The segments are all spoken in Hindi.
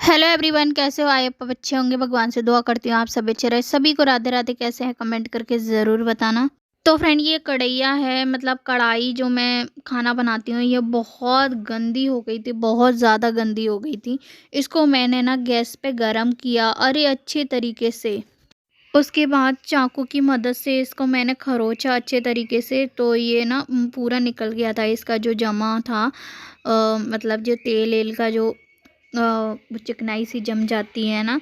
हेलो एवरीवन, कैसे हो? आप अच्छे होंगे, भगवान से दुआ करती हूँ आप सब अच्छे रहे। सभी को राधे राधे। कैसे हैं कमेंट करके ज़रूर बताना। तो फ्रेंड, ये कढ़ैया है, मतलब कढ़ाई जो मैं खाना बनाती हूँ, ये बहुत गंदी हो गई थी, बहुत ज़्यादा गंदी हो गई थी। इसको मैंने ना गैस पे गरम किया, अरे अच्छे तरीके से। उसके बाद चाकू की मदद से इसको मैंने खरोचा अच्छे तरीके से, तो ये ना पूरा निकल गया था इसका जो जमा था। मतलब जो तेल एल का जो चिकनाई सी जम जाती है ना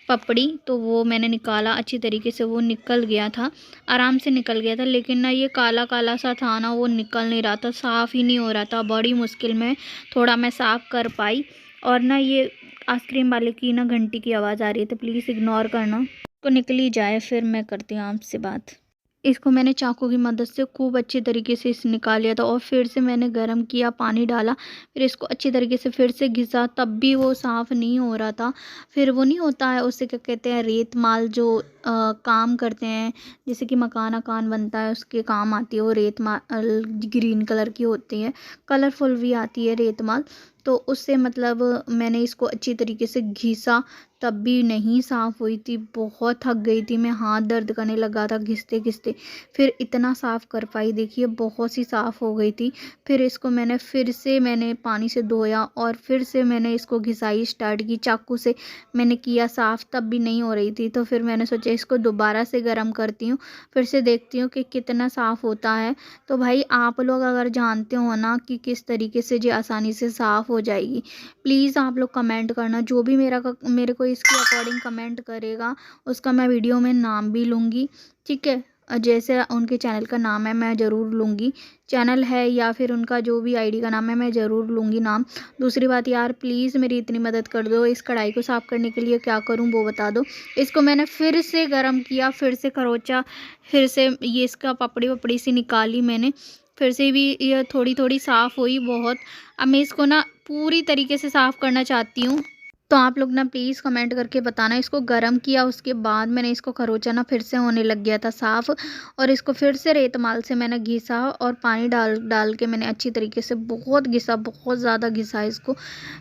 पपड़ी, तो वो मैंने निकाला अच्छी तरीके से, वो निकल गया था, आराम से निकल गया था। लेकिन ना ये काला काला सा था ना, वो निकल नहीं रहा था, साफ़ ही नहीं हो रहा था। बड़ी मुश्किल में थोड़ा मैं साफ़ कर पाई। और ना ये आइसक्रीम वाले की ना घंटी की आवाज़ आ रही है, तो प्लीज़ इग्नोर करना। तो निकल ही जाए फिर मैं करती हूँ आपसे बात। इसको मैंने चाकू की मदद से खूब अच्छे तरीके से इसे निकाल लिया था, और फिर से मैंने गरम किया, पानी डाला, फिर इसको अच्छी तरीके से फिर से घिसा, तब भी वो साफ़ नहीं हो रहा था। फिर वो नहीं होता है, उससे क्या कहते हैं, रेत माल जो काम करते हैं, जैसे कि मकान अकान बनता है उसके काम आती है वो रेत माल। ग्रीन कलर की होती है, कलरफुल भी आती है रेत माल। तो उससे मतलब मैंने इसको अच्छी तरीके से घिसा, तब भी नहीं साफ़ हुई थी। बहुत थक गई थी मैं, हाथ दर्द करने लगा था घिसते घिसते। फिर इतना साफ़ कर पाई, देखिए बहुत सी साफ़ हो गई थी। फिर इसको मैंने फिर से पानी से धोया, और फिर से मैंने इसको घिसाई स्टार्ट की, चाकू से मैंने किया साफ़, तब भी नहीं हो रही थी। तो फिर मैंने सोचा इसको दोबारा से गर्म करती हूँ, फिर से देखती हूँ कि कितना साफ़ होता है। तो भाई आप लोग अगर जानते हो ना कि किस तरीके से ये आसानी से साफ़ हो जाएगी, प्लीज़ आप लोग कमेंट करना। जो भी मेरे को इसके अकॉर्डिंग कमेंट करेगा, उसका मैं वीडियो में नाम भी लूँगी, ठीक है। जैसे उनके चैनल का नाम है मैं ज़रूर लूँगी, चैनल है या फिर उनका जो भी आईडी का नाम है मैं ज़रूर लूँगी नाम। दूसरी बात यार, प्लीज़ मेरी इतनी मदद कर दो, इस कढ़ाई को साफ़ करने के लिए क्या करूँ वो बता दो। इसको मैंने फिर से गर्म किया, फिर से खरोचा, फिर से ये इसका पपड़ी वपड़ी सी निकाली मैंने, फिर से भी ये थोड़ी थोड़ी साफ़ हुई बहुत। अब मैं इसको ना पूरी तरीके से साफ़ करना चाहती हूँ, तो आप लोग ना प्लीज़ कमेंट करके बताना। इसको गरम किया, उसके बाद मैंने इसको खरोचा ना फिर से होने लग गया था साफ़, और इसको फिर से रेतमाल से मैंने घिसा, और पानी डाल डाल के मैंने अच्छी तरीके से बहुत घिसा, बहुत ज़्यादा घिसा इसको।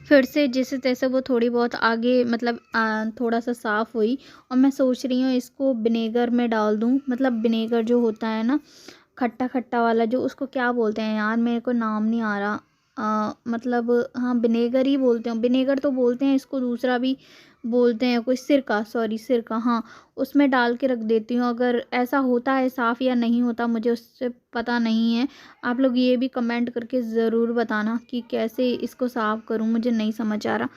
फिर से जैसे तैसे वो थोड़ी बहुत आगे मतलब थोड़ा सा साफ़ हुई। और मैं सोच रही हूँ इसको विनेगर में डाल दूँ, मतलब विनेगर जो होता है ना, खट्टा खट्टा वाला, जो उसको क्या बोलते हैं यार, मेरे को नाम नहीं आ रहा। मतलब हाँ, विनेगर ही बोलते हैं, विनेगर तो बोलते हैं इसको, दूसरा भी बोलते हैं कोई, सिरका, सॉरी सिरका, हाँ। उसमें डाल के रख देती हूँ, अगर ऐसा होता है साफ़ या नहीं होता मुझे उससे पता नहीं है। आप लोग ये भी कमेंट करके ज़रूर बताना कि कैसे इसको साफ़ करूँ, मुझे नहीं समझ आ रहा।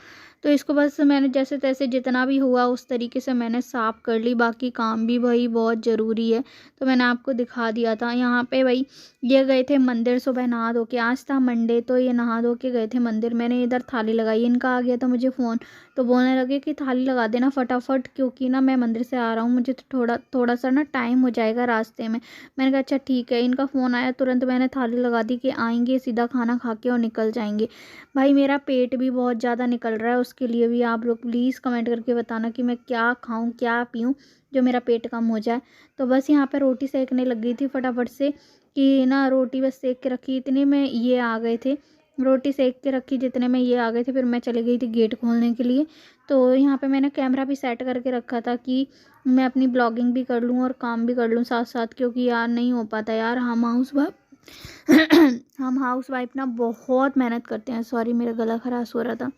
तो इसको बस मैंने जैसे तैसे जितना भी हुआ उस तरीके से मैंने साफ़ कर ली, बाकी काम भी भाई बहुत ज़रूरी है, तो मैंने आपको दिखा दिया था। यहाँ पे भाई ये गए थे मंदिर सुबह नहा धो के, आज था मंडे, तो ये नहा धो के गए थे मंदिर। मैंने इधर थाली लगाई, इनका आ गया था मुझे फ़ोन, तो बोलने लगे कि थाली लगा देना फटाफट, क्योंकि ना मैं मंदिर से आ रहा हूँ, मुझे तो थोड़ा थोड़ा सा ना टाइम हो जाएगा रास्ते में। मैंने कहा अच्छा ठीक है। इनका फ़ोन आया, तुरंत मैंने थाली लगा दी कि आएंगे सीधा खाना खा के और निकल जाएंगे। भाई मेरा पेट भी बहुत ज़्यादा निकल रहा है, उसके लिए भी आप लोग प्लीज़ कमेंट करके बताना कि मैं क्या खाऊँ क्या पीऊँ जो मेरा पेट कम हो जाए। तो बस यहाँ पे रोटी सेकने लग गई थी फटाफट से, कि ना रोटी बस सेक के रखी, इतने में ये आ गए थे। रोटी सेक के रखी जितने में ये आ गए थे, फिर मैं चली गई थी गेट खोलने के लिए। तो यहाँ पे मैंने कैमरा भी सेट करके रखा था कि मैं अपनी ब्लॉगिंग भी कर लूँ और काम भी कर लूँ साथ साथ, क्योंकि यार नहीं हो पाता यार, हम हाउस वाइफ हम हाउस वाइफ ना बहुत मेहनत करते हैं। सॉरी, मेरा गला खराश हो रहा था।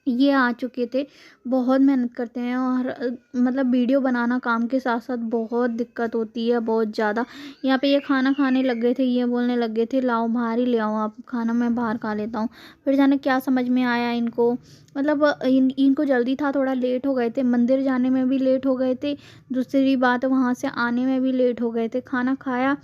ये आ चुके थे, बहुत मेहनत करते हैं, और मतलब वीडियो बनाना काम के साथ साथ बहुत दिक्कत होती है, बहुत ज़्यादा। यहाँ पे ये खाना खाने लग गए थे, ये बोलने लग गए थे लाओ बाहर ही ले आओ आप खाना, मैं बाहर खा लेता हूँ। फिर जाने क्या समझ में आया इनको, मतलब इनको जल्दी था, थोड़ा लेट हो गए थे, मंदिर जाने में भी लेट हो गए थे, दूसरी बात वहाँ से आने में भी लेट हो गए थे। खाना खाया,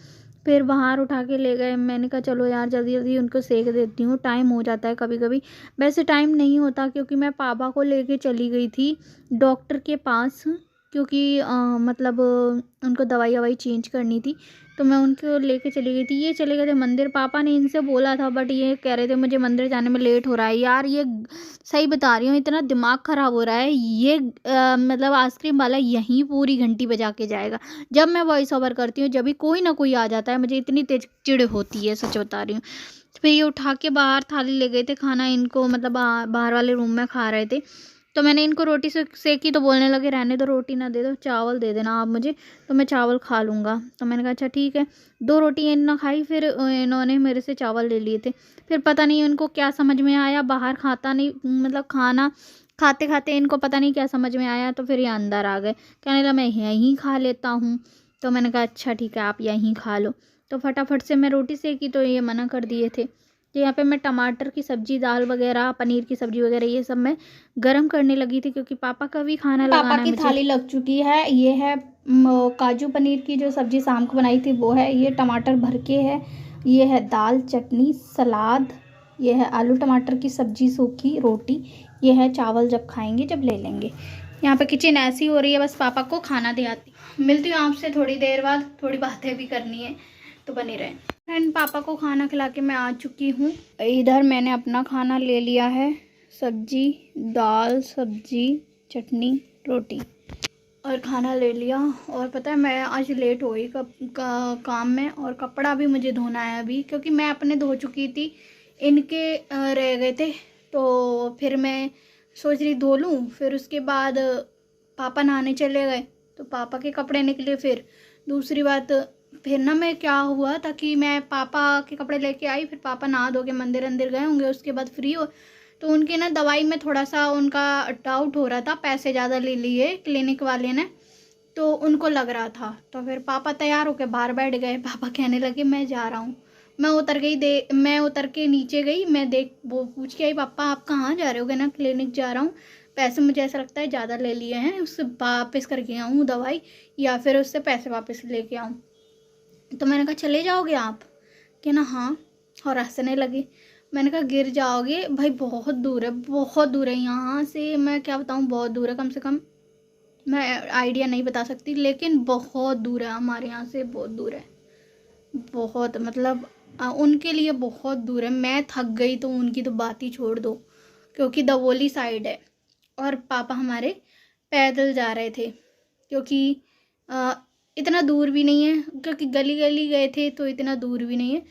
फिर बाहर उठा के ले गए। मैंने कहा चलो यार जल्दी जल्दी उनको सेक देती हूँ, टाइम हो जाता है कभी कभी। वैसे टाइम नहीं होता, क्योंकि मैं पापा को लेके चली गई थी डॉक्टर के पास, क्योंकि मतलब उनको दवाई ववाई चेंज करनी थी, तो मैं उनको लेके चली गई थी। ये चले गए थे मंदिर, पापा ने इनसे बोला था, बट ये कह रहे थे मुझे मंदिर जाने में लेट हो रहा है। यार ये सही बता रही हूँ, इतना दिमाग ख़राब हो रहा है ये। मतलब आइसक्रीम वाला यहीं पूरी घंटी बजा के जाएगा, जब मैं वॉइस ओवर करती हूँ जब भी कोई ना कोई आ जाता है, मुझे इतनी तेज चिढ़ होती है, सच बता रही हूँ। फिर ये उठा के बाहर थाली ले गए थे खाना, इनको मतलब बाहर वाले रूम में खा रहे थे। तो मैंने इनको रोटी से सेकी तो बोलने लगे रहने दो, रोटी ना दे दो, चावल दे देना आप मुझे, तो मैं चावल खा लूँगा। तो मैंने कहा अच्छा ठीक है। 2 रोटी इन्होंने खाई, फिर इन्होंने मेरे से चावल ले लिए थे। फिर पता नहीं इनको क्या समझ में आया, बाहर खाता नहीं, मतलब खाना खाते खाते इनको पता नहीं क्या समझ में आया, तो फिर ये अंदर आ गए। कहने लगा मैं यहीं खा लेता हूँ। तो मैंने कहा अच्छा ठीक है, आप यहीं खा लो। तो फटाफट से मैं रोटी सेकी तो ये मना कर दिए थे। तो यहाँ पे मैं टमाटर की सब्जी, दाल वगैरह, पनीर की सब्जी वगैरह ये सब मैं गरम करने लगी थी, क्योंकि पापा का भी खाना लगाना है मुझे। पापा की थाली लग चुकी है। ये है काजू पनीर की जो सब्जी शाम को बनाई थी वो है, ये टमाटर भर के है, ये है दाल, चटनी, सलाद, ये है आलू टमाटर की सब्जी, सूखी रोटी, ये है चावल, जब खाएंगे जब ले लेंगे। यहाँ पे किचन ऐसी हो रही है, बस पापा को खाना दे आती। मिलती हूँ आपसे थोड़ी देर बाद, थोड़ी बातें भी करनी है, तो बने रहें। फ्रेंड पापा को खाना खिला के मैं आ चुकी हूँ। इधर मैंने अपना खाना ले लिया है, सब्जी, दाल, सब्जी, चटनी, रोटी और खाना ले लिया। और पता है मैं आज लेट हो गई काम में, और कपड़ा भी मुझे धोना है अभी, क्योंकि मैं अपने धो चुकी थी, इनके रह गए थे। तो फिर मैं सोच रही धो लूँ, फिर उसके बाद पापा नहाने चले गए तो पापा के कपड़े निकले। फिर दूसरी बात, फिर ना मैं क्या हुआ था कि मैं पापा के कपड़े लेके आई, फिर पापा नहा धो के मंदिर अंदर गए होंगे, उसके बाद फ्री हो, तो उनकी ना दवाई में थोड़ा सा उनका डाउट हो रहा था, पैसे ज़्यादा ले लिए क्लिनिक वाले ने, तो उनको लग रहा था। तो फिर पापा तैयार होकर बाहर बैठ गए। पापा कहने लगे मैं जा रहा हूँ। मैं उतर के नीचे गई, मैं वो पूछ के आई, पापा आप कहाँ जा रहे हो? ना क्लिनिक जा रहा हूँ, पैसे मुझे ऐसा लगता है ज़्यादा ले लिए हैं, उससे वापस करके आऊँ दवाई, या फिर उससे पैसे वापस लेके आऊँ। तो मैंने कहा चले जाओगे आप? कि ना हाँ, और हंसने लगे। मैंने कहा गिर जाओगे भाई, बहुत दूर है, बहुत दूर है यहाँ से, मैं क्या बताऊँ, बहुत दूर है, कम से कम मैं आइडिया नहीं बता सकती, लेकिन बहुत दूर है, हमारे यहाँ से बहुत दूर है, बहुत मतलब उनके लिए बहुत दूर है। मैं थक गई तो उनकी तो बात ही छोड़ दो, क्योंकि दवोली साइड है और पापा हमारे पैदल जा रहे थे, क्योंकि इतना दूर भी नहीं है, क्योंकि गली गली गए थे तो इतना दूर भी नहीं है,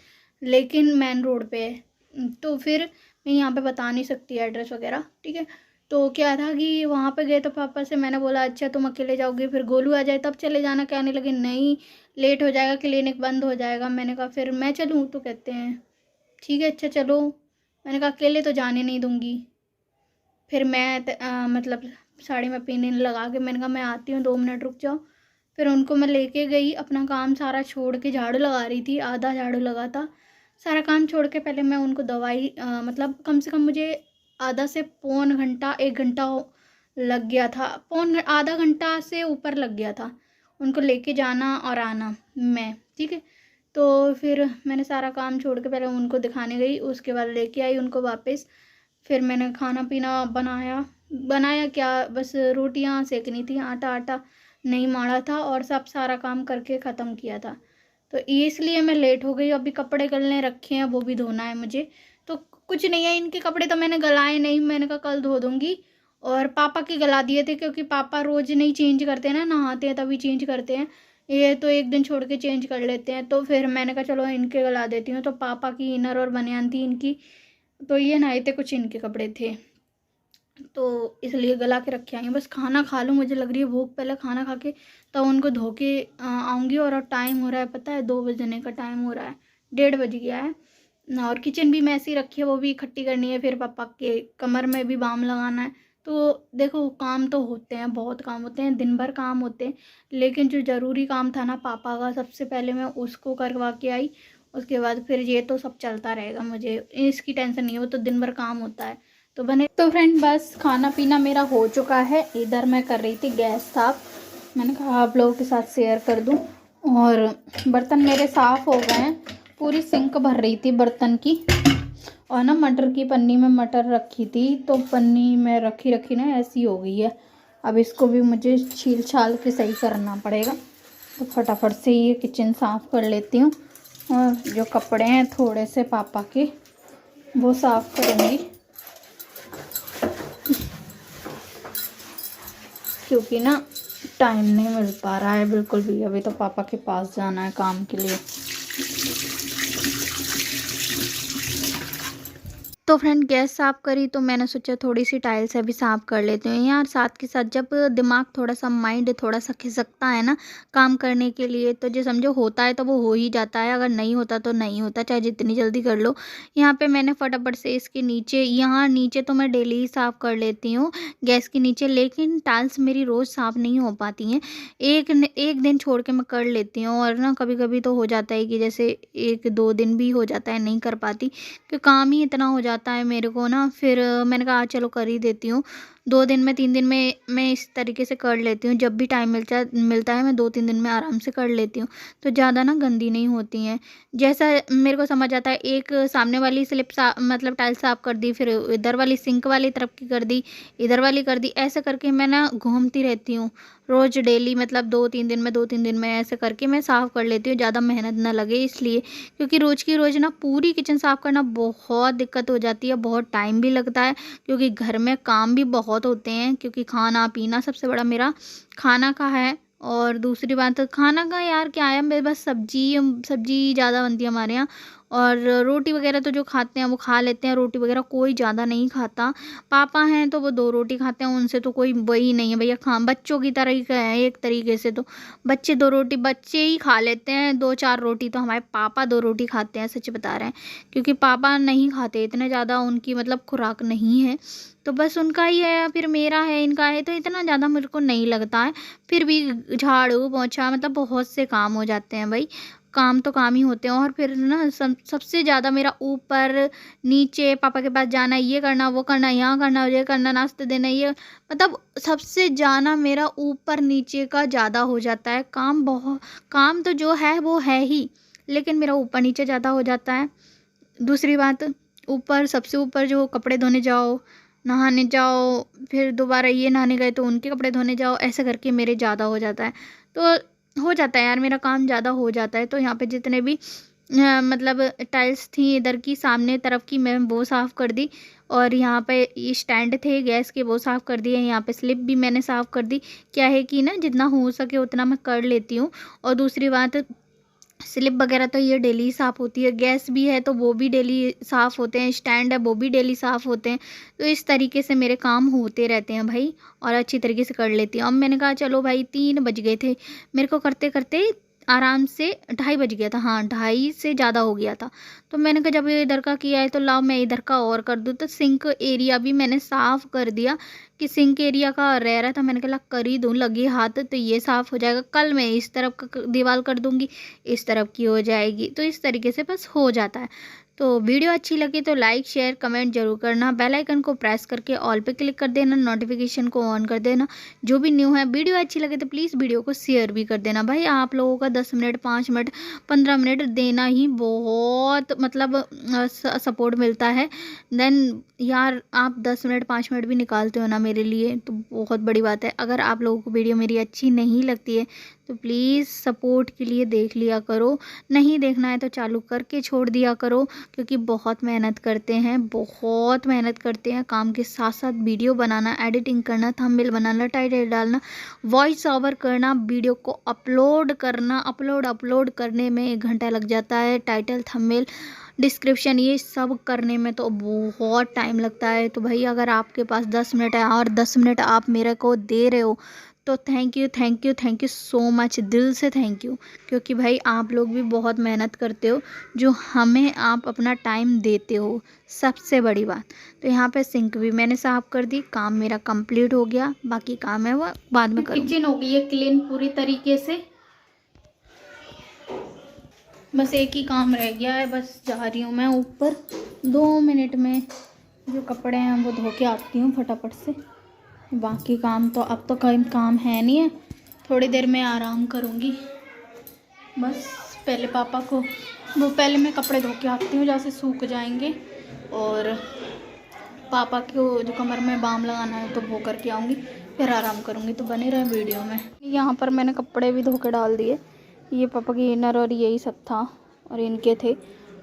लेकिन मेन रोड पे है। तो फिर मैं यहाँ पे बता नहीं सकती एड्रेस वगैरह, ठीक है। तो क्या था कि वहाँ पे गए तो पापा से मैंने बोला अच्छा तुम अकेले जाओगे, फिर गोलू आ जाए तब चले जाना। कहने लगे नहीं लेट हो जाएगा, क्लिनिक बंद हो जाएगा। मैंने कहा फिर मैं चलूँ? तो कहते हैं ठीक है अच्छा चलो। मैंने कहा अकेले तो जाने नहीं दूँगी। फिर मैं मतलब साड़ी में पिन लगा के मैंने कहा मैं आती हूँ, 2 मिनट रुक जाओ। फिर उनको मैं लेके गई, अपना काम सारा छोड़ के झाड़ू लगा रही थी, आधा झाड़ू लगा था, सारा काम छोड़ के पहले मैं उनको दवाई मतलब कम से कम मुझे आधा से पौन घंटा 1 घंटा लग गया था, आधा घंटा से ऊपर लग गया था उनको लेके जाना और आना मैं, ठीक है। तो फिर मैंने सारा काम छोड़ के पहले उनको दिखाने गई, उसके बाद लेके आई उनको वापस। फिर मैंने खाना पीना बनाया क्या, बस रोटियां सेकनी थी, आटा नहीं माड़ा था, और सब सारा काम करके ख़त्म किया था। तो इसलिए मैं लेट हो गई। अभी कपड़े गलने रखे हैं, वो भी धोना है मुझे। तो कुछ नहीं है, इनके कपड़े तो मैंने गलाए नहीं, मैंने कहा कल धो दूँगी। और पापा के गला दिए थे, क्योंकि पापा रोज़ नहीं चेंज करते ना, नहाते हैं तभी चेंज करते हैं, ये तो एक दिन छोड़ के चेंज कर लेते हैं। तो फिर मैंने कहा चलो इनके गला देती हूँ। तो पापा की इनर और बनियान थी इनकी, तो ये नहाए थे, कुछ इनके कपड़े थे, तो इसलिए गला के रखे आई हूँ। बस खाना खा लूँ, मुझे लग रही है भूख, पहले खाना खा के तब उनको धो के आऊँगी। और टाइम हो रहा है पता है, 2 बजने का टाइम हो रहा है, 1:30 बज गया है। और किचन भी मैसी रखी है, वो भी इकट्ठी करनी है, फिर पापा के कमर में भी बाम लगाना है। तो देखो काम तो होते हैं, बहुत काम होते हैं, दिन भर काम होते हैं, लेकिन जो ज़रूरी काम था ना पापा का, सबसे पहले मैं उसको करवा के आई। उसके बाद फिर ये तो सब चलता रहेगा, मुझे इसकी टेंशन नहीं है, वो तो दिन भर काम होता है। तो बने तो फ्रेंड बस खाना पीना मेरा हो चुका है। इधर मैं कर रही थी गैस साफ, मैंने कहा आप लोगों के साथ शेयर कर दूं। और बर्तन मेरे साफ़ हो गए हैं, पूरी सिंक भर रही थी बर्तन की। और ना मटर की पन्नी में मटर रखी थी, तो पन्नी में रखी ना ऐसी हो गई है। अब इसको भी मुझे छील छाल के सही करना पड़ेगा। तो फटाफट से ये किचन साफ़ कर लेती हूँ, और जो कपड़े हैं थोड़े से पापा के वो साफ़ करूँगी, क्योंकि ना टाइम नहीं मिल पा रहा है बिल्कुल भी। अभी तो पापा के पास जाना है काम के लिए। तो फ्रेंड गैस साफ़ करी तो मैंने सोचा थोड़ी सी टाइल्स अभी साफ़ कर लेती हूँ यार। साथ के साथ जब दिमाग थोड़ा सा माइंड थोड़ा सा खिसकता है ना काम करने के लिए, तो जो समझो होता है तो वो हो ही जाता है, अगर नहीं होता तो नहीं होता, चाहे जितनी जल्दी कर लो। यहाँ पे मैंने फटाफट से इसके नीचे, यहाँ नीचे तो मैं डेली ही साफ़ कर लेती हूँ गैस के नीचे, लेकिन टाइल्स मेरी रोज़ साफ़ नहीं हो पाती हैं। एक दिन छोड़ के मैं कर लेती हूँ, और ना कभी कभी तो हो जाता है कि जैसे 1-2 दिन भी हो जाता है नहीं कर पाती, कि काम ही इतना हो जाता है मेरे को ना। फिर मैंने कहा चलो कर ही देती हूँ। 2 दिन में 3 दिन में मैं इस तरीके से कर लेती हूँ, जब भी टाइम मिलता है मैं 2-3 दिन में आराम से कर लेती हूँ, तो ज़्यादा ना गंदी नहीं होती हैं। जैसा मेरे को समझ आता है, एक सामने वाली मतलब टाइल साफ़ कर दी, फिर इधर वाली सिंक वाली तरफ की कर दी, इधर वाली कर दी, ऐसे करके मैं ना घूमती रहती हूँ रोज़ डेली, मतलब 2-3 दिन में ऐसे करके मैं साफ़ कर लेती हूँ, ज़्यादा मेहनत ना लगे इसलिए। क्योंकि रोज़ की रोज़ ना पूरी किचन साफ़ करना बहुत दिक्कत हो जाती है, बहुत टाइम भी लगता है, क्योंकि घर में काम भी बहुत होते हैं, क्योंकि खाना पीना सबसे बड़ा मेरा खाना का है। और दूसरी बात तो खाना का यार क्या है, मेरे बस सब्जी सब्जी ज़्यादा बनती है हमारे यहाँ, और रोटी वगैरह तो जो खाते हैं वो खा लेते हैं, रोटी वगैरह कोई ज़्यादा नहीं खाता। पापा हैं तो वो 2 रोटी खाते हैं, उनसे तो कोई वही नहीं है भैया, खा बच्चों की तरह ही है एक तरीके से। तो बच्चे 2 रोटी बच्चे ही खा लेते हैं, 2-4 रोटी तो हमारे पापा 2 रोटी खाते हैं, सच बता रहे हैं। क्योंकि पापा नहीं खाते इतने ज़्यादा, उनकी मतलब खुराक नहीं है, तो बस उनका ही है या फिर मेरा है, इनका है, तो इतना ज़्यादा मेरे को नहीं लगता है। फिर भी झाड़ू पोंछा मतलब बहुत से काम हो जाते हैं भाई, काम तो काम ही होते हैं। और फिर ना सबसे ज़्यादा मेरा ऊपर नीचे पापा के पास जाना, ये करना वो करना, यहाँ करना ये करना, नाश्ते देना, ये मतलब सबसे ज़्यादा मेरा ऊपर नीचे का ज़्यादा हो जाता है काम। बहुत काम तो जो है वो है ही, लेकिन मेरा ऊपर नीचे ज़्यादा हो जाता है। दूसरी बात, ऊपर सबसे ऊपर जो कपड़े धोने जाओ, नहाने जाओ, फिर दोबारा ये नहाने गए तो उनके कपड़े धोने जाओ, ऐसे करके मेरे ज़्यादा हो जाता है। तो हो जाता है यार, मेरा काम ज़्यादा हो जाता है। तो यहाँ पे जितने भी मतलब टाइल्स थी इधर की सामने तरफ की, मैं वो साफ़ कर दी, और यहाँ पे ये स्टैंड थे गैस के वो साफ़ कर दिए, यहाँ पे स्लिप भी मैंने साफ़ कर दी। क्या है कि ना जितना हो सके उतना मैं कर लेती हूँ। और दूसरी बात, स्लिप वगैरह तो ये डेली ही साफ़ होती है, गैस भी है तो वो भी डेली साफ़ होते हैं, स्टैंड है वो भी डेली साफ़ होते हैं। तो इस तरीके से मेरे काम होते रहते हैं भाई, और अच्छी तरीके से कर लेती हूँ। अब मैंने कहा चलो भाई 3 बज गए थे मेरे को करते करते, आराम से 2:30 बज गया था, हाँ 2:30 से ज़्यादा हो गया था। तो मैंने कहा जब ये इधर का किया है तो लाओ मैं इधर का और कर दूँ। तो सिंक एरिया भी मैंने साफ़ कर दिया, कि सिंक एरिया का रह रहा था, मैंने कहा कर ही दूँ लगे हाथ, तो ये साफ़ हो जाएगा। कल मैं इस तरफ का दीवार कर दूँगी, इस तरफ की हो जाएगी, तो इस तरीके से बस हो जाता है। तो वीडियो अच्छी लगी तो लाइक शेयर कमेंट जरूर करना, बेल आइकन को प्रेस करके ऑल पे क्लिक कर देना, नोटिफिकेशन को ऑन कर देना। जो भी न्यू है, वीडियो अच्छी लगे तो प्लीज़ वीडियो को शेयर भी कर देना भाई। आप लोगों का 10 मिनट 5 मिनट 15 मिनट देना ही बहुत मतलब सपोर्ट मिलता है। देन यार आप 10 मिनट 5 मिनट भी निकालते हो ना मेरे लिए, तो बहुत बड़ी बात है। अगर आप लोगों को वीडियो मेरी अच्छी नहीं लगती है तो प्लीज़ सपोर्ट के लिए देख लिया करो, नहीं देखना है तो चालू करके छोड़ दिया करो, क्योंकि बहुत मेहनत करते हैं, बहुत मेहनत करते हैं। काम के साथ साथ वीडियो बनाना, एडिटिंग करना, थंबनेल बनाना, टाइटल डालना, वॉइस ओवर करना, वीडियो को अपलोड करना, अपलोड करने में 1 घंटा लग जाता है। टाइटल थंबनेल डिस्क्रिप्शन ये सब करने में तो बहुत टाइम लगता है। तो भाई अगर आपके पास 10 मिनट है और 10 मिनट आप मेरे को दे रहे हो, तो थैंक यू सो मच, दिल से थैंक यू। क्योंकि भाई आप लोग भी बहुत मेहनत करते हो, जो हमें आप अपना टाइम देते हो, सबसे बड़ी बात। तो यहाँ पे सिंक भी मैंने साफ़ कर दी, काम मेरा कंप्लीट हो गया, बाकी काम है वो बाद में करूँगी। किचन हो गई है क्लीन पूरी तरीके से, बस एक ही काम रह गया है, बस जा रही हूँ मैं ऊपर 2 मिनट में, जो कपड़े हैं वो धो के आती हूँ फटाफट से। बाकी काम तो अब तो कोई काम है नहीं है, थोड़ी देर में आराम करूँगी बस। पहले पापा को पहले मैं कपड़े धो के आती हूँ जहाँ से सूख जाएंगे, और पापा को जो कमर में बाम लगाना है तो वो करके आऊँगी, फिर आराम करूँगी। तो बने रहे वीडियो में। यहाँ पर मैंने कपड़े भी धो के डाल दिए, ये पापा की इनर और यही सब था, और इनके थे,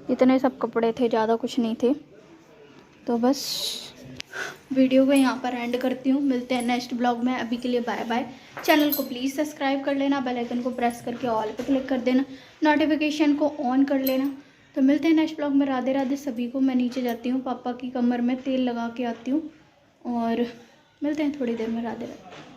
इतने सब कपड़े थे, ज़्यादा कुछ नहीं थे। तो बस वीडियो को यहाँ पर एंड करती हूँ, मिलते हैं नेक्स्ट ब्लॉग में। अभी के लिए बाय बाय। चैनल को प्लीज़ सब्सक्राइब कर लेना, बेल आइकन को प्रेस करके ऑल पे क्लिक कर देना, नोटिफिकेशन को ऑन कर लेना। तो मिलते हैं नेक्स्ट ब्लॉग में। राधे राधे सभी को। मैं नीचे जाती हूँ, पापा की कमर में तेल लगा के आती हूँ और मिलते हैं थोड़ी देर में। राधे राधे।